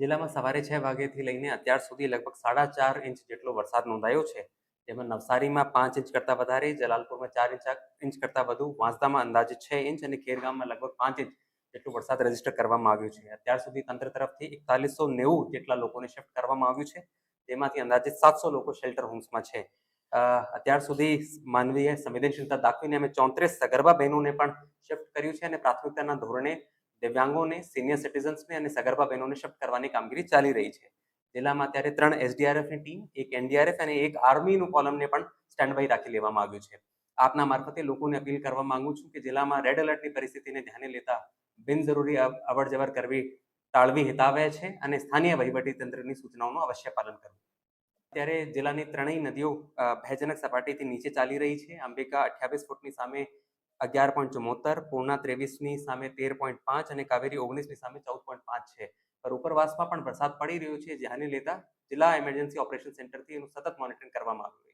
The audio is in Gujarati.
જિલ્લામાં સવારે 6 વાગ્યાથી લઈને અત્યાર સુધી લગભગ 4.5 ઇંચ જેટલો વરસાદ નોંધાયો છે. જેમાં નવસારીમાં 5 ઇંચ કરતાં વધારે, જલાલપુરમાં 4 ઇંચ કરતાં વધુ, વાંસદામાં અંદાજે 6 ઇંચ અને ખેરગામમાં લગભગ 5 ઇંચ જેટલું વરસાદ રજીસ્ટર કરવામાં આવ્યું છે. અત્યાર સુધી તંત્ર તરફથી 4190 જેટલા લોકોને શિફ્ટ કરવામાં આવ્યું છે. તેમાંથી અંદાજે 700 લોકો શેલ્ટર હોમ્સમાં છે. અત્યાર સુધી માનવીય સંવેદનશીલતા દાખવીને અમે 34 સગર્ભા બહેનોને પણ શિફ્ટ કર્યું છે અને પ્રાથમિકતાના ધોરણે દિવ્યાંગોને, સિનિયર સિટીઝન્સને અને સગર્ભા બહેનોને શિફ્ટ કરવાની કામગીરી ચાલી રહી છે. જિલ્લામાં અત્યારે 3 એસડીઆરએફની ટીમ, 1 એનડીઆરએફ અને 1 આર્મીનું કોલમને પણ સ્ટેન્ડ બાય રાખી લેવામાં આવ્યું છે. આપના મારફતે લોકોને અપીલ કરવા માંગુ છું કે જિલ્લામાં રેડ એલર્ટની પરિસ્થિતિને ધ્યાને લેતા બિનજરૂરી અવરજવર કરવી ટાળવી હિતાવહ છે અને સ્થાનીય વહીવટી તંત્રની સૂચનાઓનું અવશ્ય પાલન કરવું. અત્યારે જિલ્લાની ત્રણેય નદીઓ ભયજનક સપાટીથી નીચે ચાલી રહી છે. અંબિકા 28 ફૂટની સામે 11.74, પૂર્ણા 23ની સામે 13.5 અને કાવેરી 19ની સામે 14.5 છે. પર ઉપરવાસમાં પણ વરસાદ પડી રહ્યો છે. ધ્યાને લેતા જિલ્લા ઇમરજન્સી ઓપરેશન સેન્ટરથી એનું સતત મોનિટરિંગ કરવામાં આવ્યું છે.